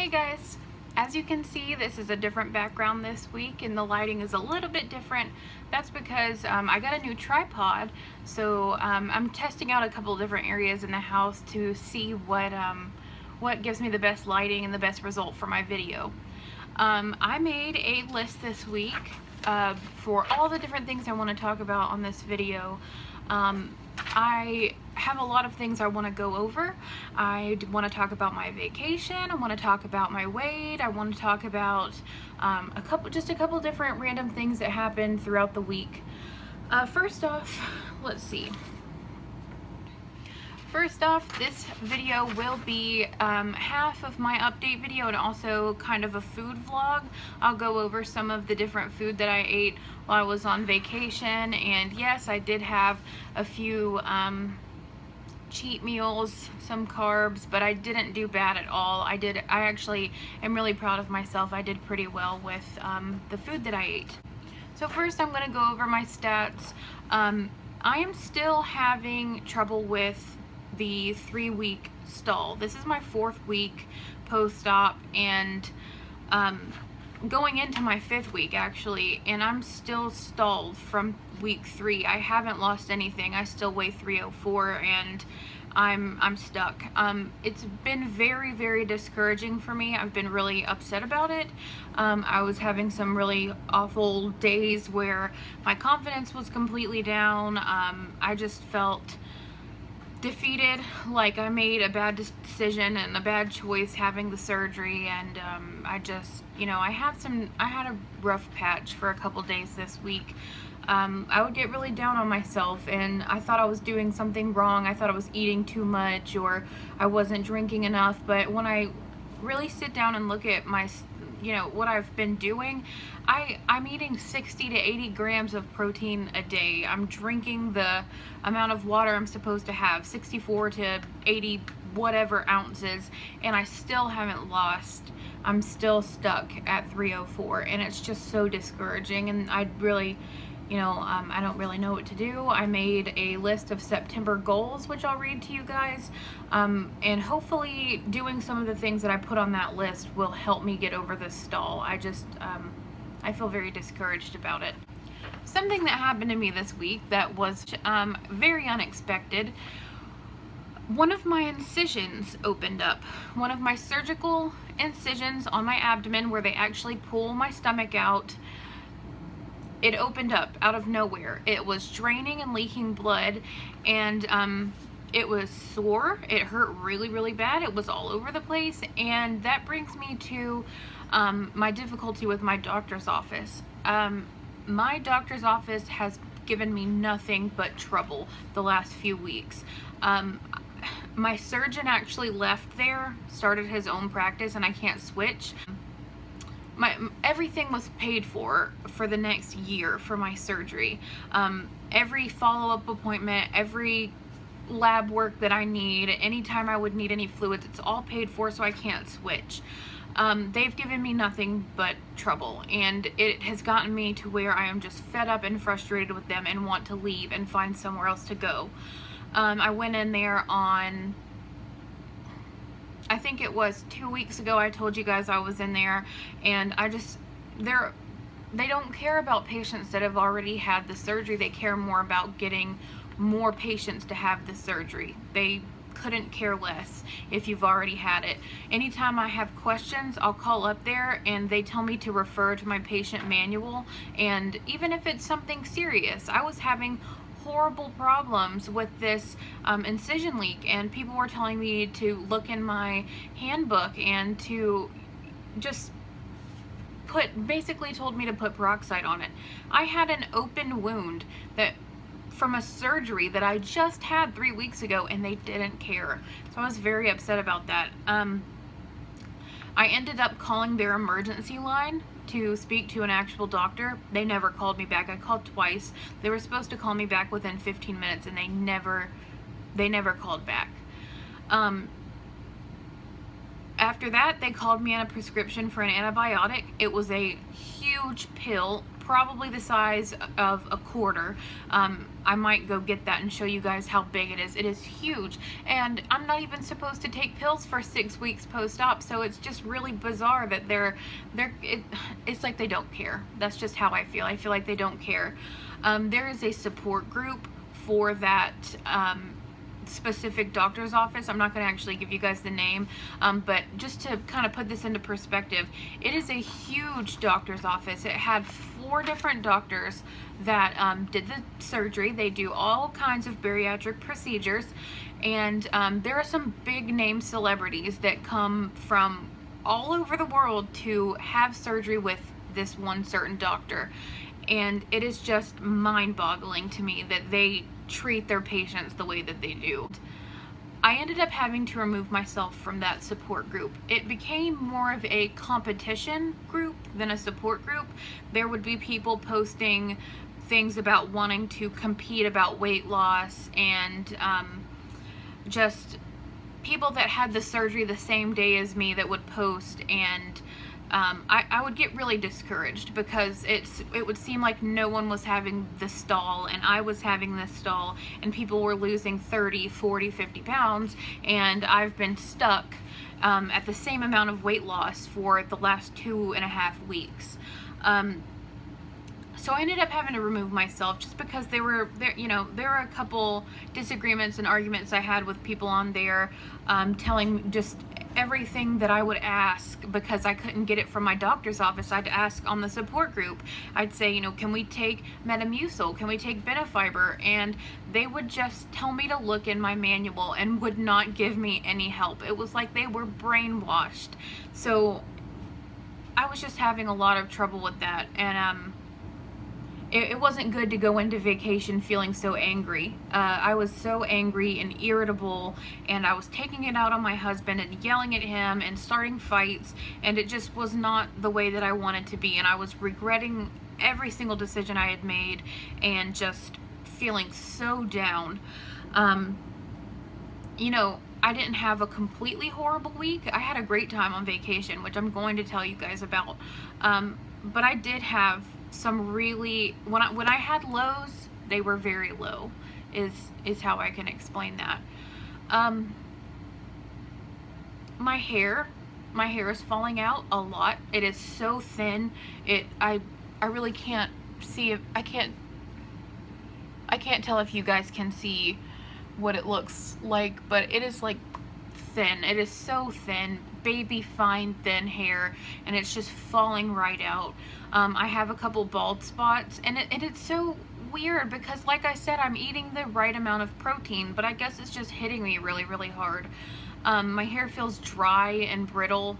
Hey guys, as you can see, this is a different background this week and the lighting is a little bit different. That's because I got a new tripod, so I'm testing out a couple different areas in the house to see what gives me the best lighting and the best result for my video. I made a list this week for all the different things I want to talk about on this video. I have a lot of things I want to go over. I want to talk about my vacation. I want to talk about my weight. I want to talk about just a couple different random things that happened throughout the week. First off, let's see. First off, this video will be half of my update video and also kind of a food vlog. I'll go over some of the different food that I ate while I was on vacation, and yes, I did have a few cheat meals, some carbs, but I didn't do bad at all. I actually am really proud of myself. I did pretty well with the food that I ate. So first I'm going to go over my stats. I am still having trouble with the 3-week stall. This is my 4th week post-op and going into my 5th week actually, and I'm still stalled from week 3. I haven't lost anything. I still weigh 304 and I'm stuck. It's been very, very discouraging for me. I've been really upset about it. I was having some really awful days where my confidence was completely down. I just felt defeated, like I made a bad decision and a bad choice having the surgery, and I just, I had a rough patch for a couple days this week. I would get really down on myself and I thought I was doing something wrong. I thought I was eating too much or I wasn't drinking enough, but when I really sit down and look at my what I've been doing, I'm eating 60 to 80 grams of protein a day. I'm drinking the amount of water I'm supposed to have, 64 to 80 whatever ounces, and I still haven't lost. I'm still stuck at 304, and it's just so discouraging, and I'd really, I don't really know what to do. I made a list of September goals, which I'll read to you guys, and hopefully doing some of the things that I put on that list will help me get over this stall. I feel very discouraged about it. Something that happened to me this week that was very unexpected. One of my incisions opened up. One of my surgical incisions on my abdomen where they actually pull my stomach out. It opened up out of nowhere. It was draining and leaking blood, and it was sore. It hurt really, really bad. It was all over the place, and that brings me to my difficulty with my doctor's office. My doctor's office has given me nothing but trouble the last few weeks. My surgeon actually left there, started his own practice, and I can't switch. Everything was paid for the next year for my surgery. Every follow-up appointment, every lab work that I need, anytime I would need any fluids, it's all paid for, so I can't switch. They've given me nothing but trouble, and it has gotten me to where I am just fed up and frustrated with them and want to leave and find somewhere else to go. I went in there on, I think it was 2 weeks ago. I told you guys I was in there, and they don't care about patients that have already had the surgery. They care more about getting more patients to have the surgery. They couldn't care less if you've already had it. Anytime I have questions, I'll call up there and they tell me to refer to my patient manual, and even if it's something serious, I was having horrible problems with this incision leak, and people were telling me to look in my handbook and to just basically told me to put peroxide on it. I had an open wound from a surgery that I just had 3 weeks ago, and they didn't care. So I was very upset about that. I ended up calling their emergency line to speak to an actual doctor. They never called me back. I called twice. They were supposed to call me back within 15 minutes, and they never called back. After that, they called me on a prescription for an antibiotic. It was a huge pill. probably the size of a quarter. I might go get that and show you guys how big it is. It is huge, and I'm not even supposed to take pills for 6 weeks post-op, so it's just really bizarre that it's like they don't care. That's just how I feel. I feel like they don't care. There is a support group for that specific doctor's office. I'm not going to actually give you guys the name, but just to kind of put this into perspective, it is a huge doctor's office. It had 4 different doctors that did the surgery. They do all kinds of bariatric procedures, and there are some big name celebrities that come from all over the world to have surgery with this one certain doctor, and it is just mind-boggling to me that they treat their patients the way that they do. I ended up having to remove myself from that support group. It became more of a competition group than a support group. There would be people posting things about wanting to compete about weight loss, and just people that had the surgery the same day as me that would post, and I would get really discouraged because it would seem like no one was having the stall, and I was having this stall, and people were losing 30, 40, 50 pounds, and I've been stuck at the same amount of weight loss for the last 2.5 weeks. So I ended up having to remove myself just because there were a couple disagreements and arguments I had with people on there, telling just everything that I would ask because I couldn't get it from my doctor's office. I'd ask on the support group. I'd say, can we take Metamucil? Can we take Benefiber? And they would just tell me to look in my manual and would not give me any help. It was like they were brainwashed. So I was just having a lot of trouble with that, and it wasn't good to go into vacation feeling so angry. I was so angry and irritable, and I was taking it out on my husband and yelling at him and starting fights, and it just was not the way that I wanted to be, and I was regretting every single decision I had made and just feeling so down. I didn't have a completely horrible week. I had a great time on vacation, which I'm going to tell you guys about, but I did have some really, when I had lows, they were very low, is how I can explain that. My hair is falling out a lot. It is so thin. I really can't see it. I can't tell if you guys can see what it looks like, but it is like thin. It is so thin, baby fine thin hair, and it's just falling right out. I have a couple bald spots, and it's so weird because, like I said, I'm eating the right amount of protein, but I guess it's just hitting me really, really hard. My hair feels dry and brittle.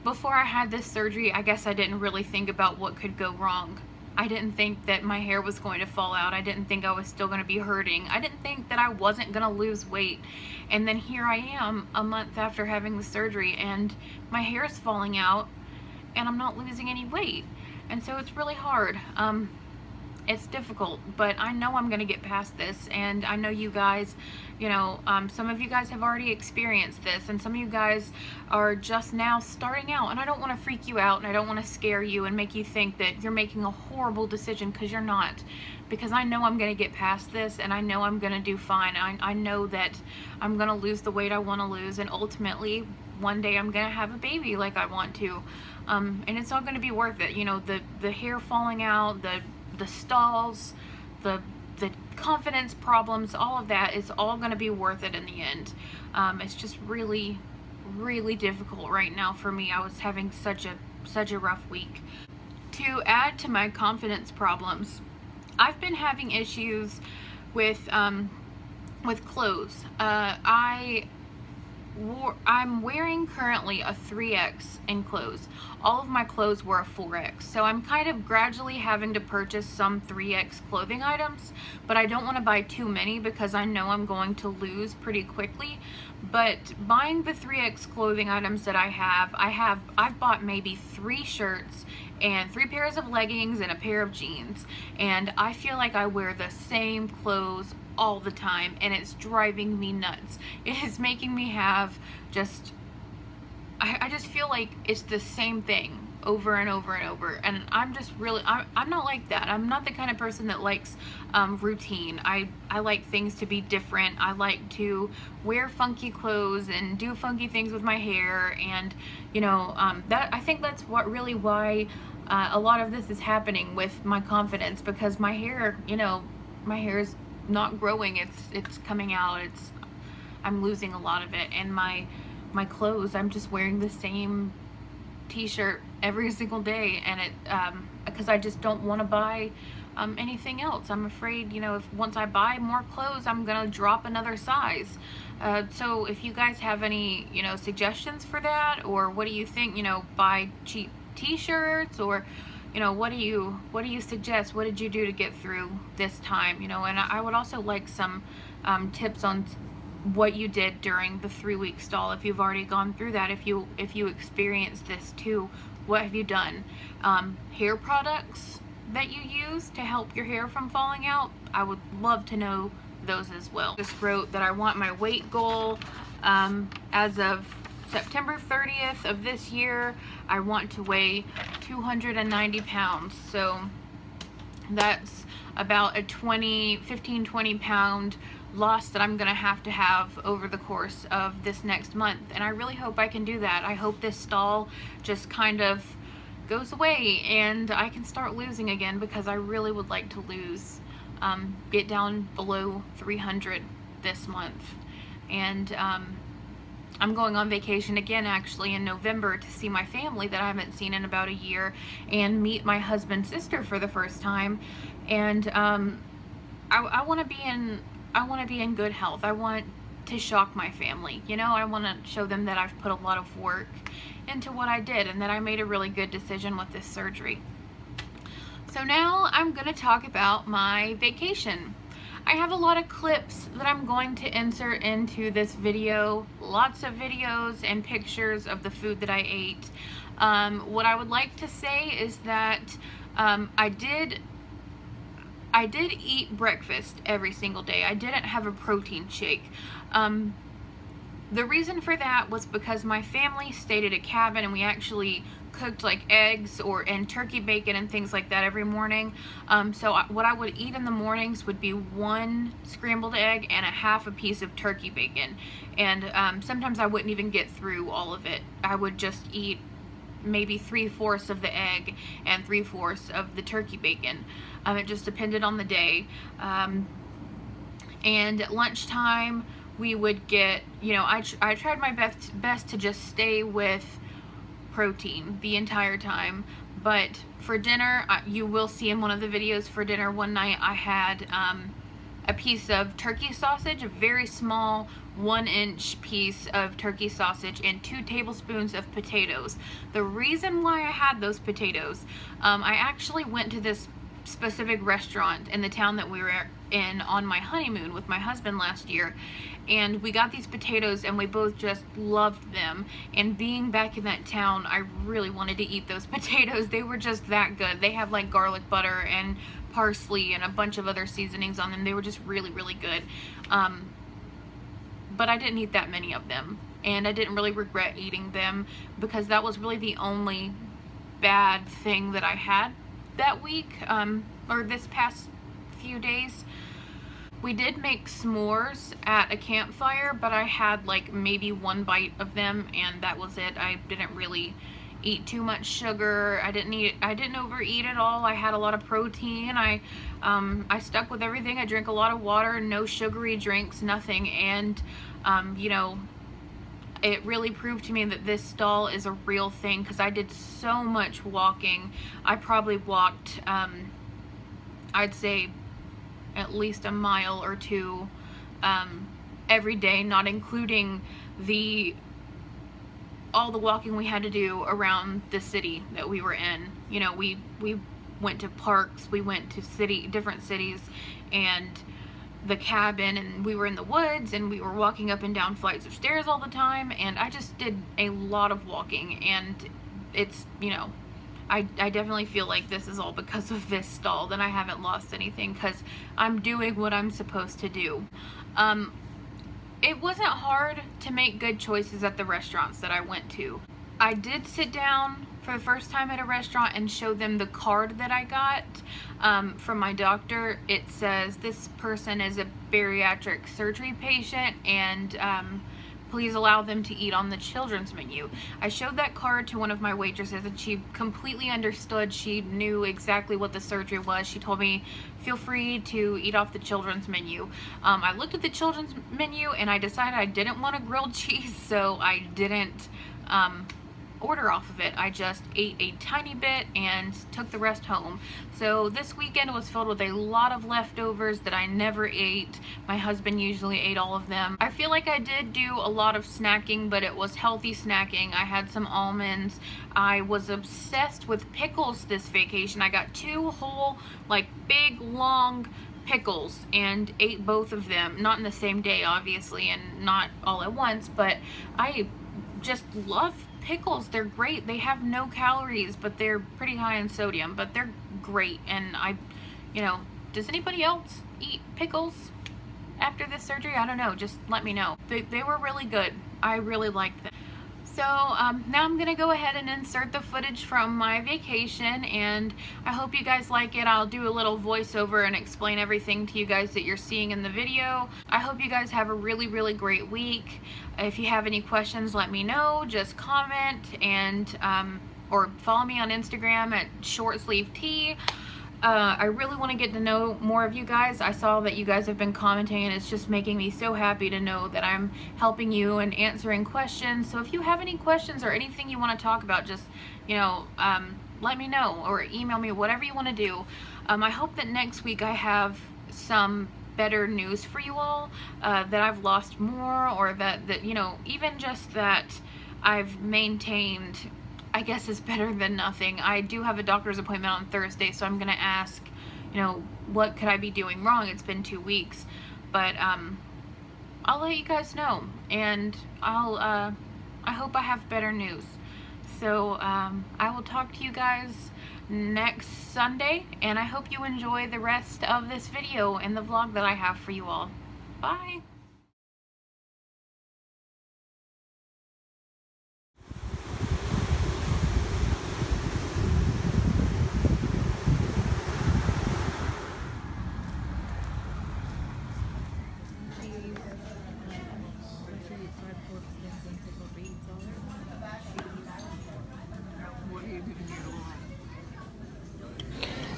Before I had this surgery, I guess I didn't really think about what could go wrong. I didn't think that my hair was going to fall out. I didn't think I was still going to be hurting. I didn't think that I wasn't going to lose weight. And then here I am a month after having the surgery, and my hair is falling out and I'm not losing any weight. And so it's really hard. It's difficult, but I know I'm going to get past this, and I know you guys, some of you guys have already experienced this, and some of you guys are just now starting out, and I don't want to freak you out, and I don't want to scare you and make you think that you're making a horrible decision, because you're not, because I know I'm going to get past this, and I know I'm going to do fine. I know that I'm going to lose the weight I want to lose, and ultimately one day I'm going to have a baby like I want to, and it's all going to be worth it. The hair falling out, the stalls, the confidence problems, all of that is all going to be worth it in the end. It's just really, really difficult right now for me. I was having such a rough week. To add to my confidence problems, I've been having issues with clothes. I'm wearing currently a 3X in clothes. All of my clothes were a 4X, so I'm kind of gradually having to purchase some 3X clothing items, but I don't want to buy too many because I know I'm going to lose pretty quickly. But buying the 3X clothing items that I've bought maybe 3 shirts and 3 pairs of leggings and a pair of jeans, and I feel like I wear the same clothes all the time, and it's driving me nuts. It is making me have just I just feel like it's the same thing over and over and over, and I'm just really, I'm not like that. I'm not the kind of person that likes routine. I like things to be different. I like to wear funky clothes and do funky things with my hair, and you know, that, I think that's what really why a lot of this is happening with my confidence, because my hair, you know, my hair is not growing, it's coming out, I'm losing a lot of it, and my clothes, I'm just wearing the same t-shirt every single day, and it because I just don't want to buy anything else. I'm afraid, you know, if once I buy more clothes, I'm gonna drop another size. So if you guys have any, you know, suggestions for that, or what do you think, you know, buy cheap t-shirts, or you know, what do you suggest? What did you do to get through this time, you know? And I would also like some tips on what you did during the 3-week stall, if you've already gone through that, if you experienced this too. What have you done? Hair products that you use to help your hair from falling out, I would love to know those as well. Just wrote that I want my weight goal as of September 30th of this year. I want to weigh 290 pounds. So that's about a 15-20 pound loss that I'm gonna have to have over the course of this next month, and I really hope I can do that. I hope this stall just kind of goes away and I can start losing again, because I really would like to lose, get down below 300 this month. And I'm going on vacation again actually in November to see my family that I haven't seen in about a year, and meet my husband's sister for the first time. And I want to be in good health. I want to shock my family, you know. I want to show them that I've put a lot of work into what I did, and that I made a really good decision with this surgery. So now I'm going to talk about my vacation. I have a lot of clips that I'm going to insert into this video, lots of videos and pictures of the food that I ate. What I would like to say is that I did eat breakfast every single day. I didn't have a protein shake. The reason for that was because my family stayed at a cabin, and we actually cooked like eggs and turkey bacon and things like that every morning. What I would eat in the mornings would be 1 scrambled egg and a half a piece of turkey bacon. And sometimes I wouldn't even get through all of it. I would just eat maybe 3/4 of the egg and 3/4 of the turkey bacon. It just depended on the day. And at lunchtime we would get, you know, I tried my best to just stay with protein the entire time. But for dinner, you will see in one of the videos, for dinner one night I had a piece of turkey sausage, a very small 1-inch piece of turkey sausage, and 2 tablespoons of potatoes. The reason why I had those potatoes, I actually went to this specific restaurant in the town that we were in on my honeymoon with my husband last year, and we got these potatoes and we both just loved them. And being back in that town, I really wanted to eat those potatoes. They were just that good. They have like garlic butter and parsley and a bunch of other seasonings on them. They were just really, really good. But I didn't eat that many of them, and I didn't really regret eating them, because that was really the only bad thing that I had that week, or this past few days. We did make s'mores at a campfire, but I had like maybe 1 bite of them, and that was it. I didn't really eat too much sugar. I didn't overeat at all. I had a lot of protein. I stuck with everything. I drank a lot of water, no sugary drinks, nothing. And you know, it really proved to me that this stall is a real thing, because I did so much walking. I probably walked I'd say at least 1 mile or 2 every day, not including all the walking we had to do around the city that we were in. You know, we went to parks, we went to different cities, and the cabin, and we were in the woods, and we were walking up and down flights of stairs all the time, and I just did a lot of walking. And it's, you know, I definitely feel like this is all because of this stall, that I haven't lost anything, because I'm doing what I'm supposed to do. It wasn't hard to make good choices at the restaurants that I went to. I did sit down for the first time at a restaurant and show them the card that I got from my doctor. It says this person is a bariatric surgery patient, and please allow them to eat on the children's menu. I showed that card to one of my waitresses and she completely understood. She knew exactly what the surgery was. She told me, feel free to eat off the children's menu. I looked at the children's menu and I decided I didn't want a grilled cheese, so I didn't order off of it. I just ate a tiny bit and took the rest home. So this weekend was filled with a lot of leftovers that I never ate. My husband usually ate all of them. I feel like I did do a lot of snacking, but it was healthy snacking. I had some almonds. I was obsessed with pickles this vacation. I got 2 whole, like, big, long pickles and ate both of them. Not in the same day, obviously, and not all at once, but I just love pickles. They're great. They have no calories, but they're pretty high in sodium, but they're great. And does anybody else eat pickles after this surgery? I don't know. Just let me know. They were really good. I really liked them. So now I'm gonna go ahead and insert the footage from my vacation, and I hope you guys like it. I'll do a little voiceover and explain everything to you guys that you're seeing in the video. I hope you guys have a really, really great week. If you have any questions, let me know. Just comment and or follow me on Instagram at shortsleevetee. I really want to get to know more of you guys. I saw that you guys have been commenting, and it's just making me so happy to know that I'm helping you and answering questions. So if you have any questions or anything you want to talk about, just let me know or email me, whatever you want to do. I hope that next week I have some better news for you all, that I've lost more, or that even just that I've maintained, I guess, is better than nothing. I do have a doctor's appointment on Thursday, so I'm gonna ask, what could I be doing wrong? It's been 2 weeks, but I'll let you guys know, and I hope I have better news. So I will talk to you guys next Sunday, and I hope you enjoy the rest of this video and the vlog that I have for you all. Bye.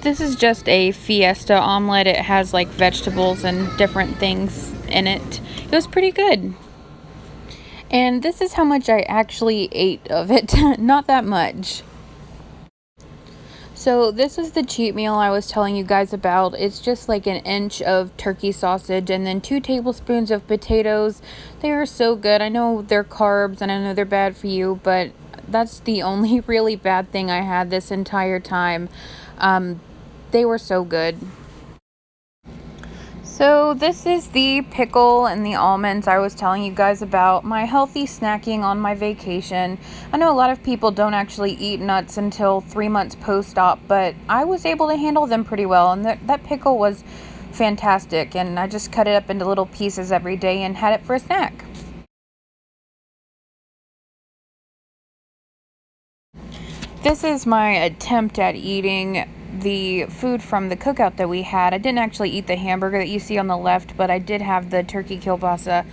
This is just a Fiesta omelet. It has like vegetables and different things in it. It was pretty good. And this is how much I actually ate of it. Not that much. So this is the cheat meal I was telling you guys about. It's just like 1 inch of turkey sausage and then 2 tablespoons of potatoes. They are so good. I know they're carbs and I know they're bad for you, but that's the only really bad thing I had this entire time. They were so good. So this is the pickle and the almonds I was telling you guys about, my healthy snacking on my vacation. I know a lot of people don't actually eat nuts until 3 months post-op, but I was able to handle them pretty well, and that pickle was fantastic, and I just cut it up into little pieces every day and had it for a snack. This is my attempt at eating the food from the cookout that we had. I didn't actually eat the hamburger that you see on the left, but I did have the turkey kielbasa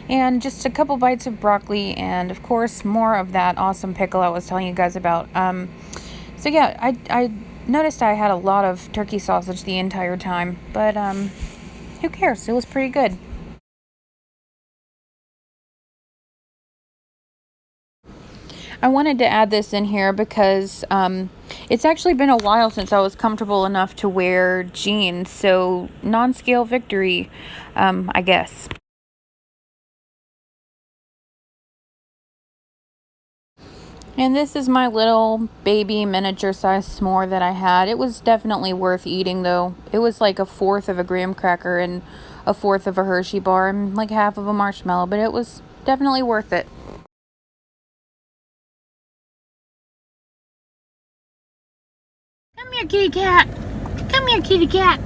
and just a couple bites of broccoli, and of course more of that awesome pickle I was telling you guys about. So yeah, I noticed I had a lot of turkey sausage the entire time, but who cares? It was pretty good. I wanted to add this in here because it's actually been a while since I was comfortable enough to wear jeans, so non-scale victory, I guess. And this is my little baby miniature size s'more that I had. It was definitely worth eating, though. It was like 1/4 of a graham cracker and 1/4 of a Hershey bar and like half of a marshmallow, but it was definitely worth it. Come here, kitty cat. Come here, kitty cat.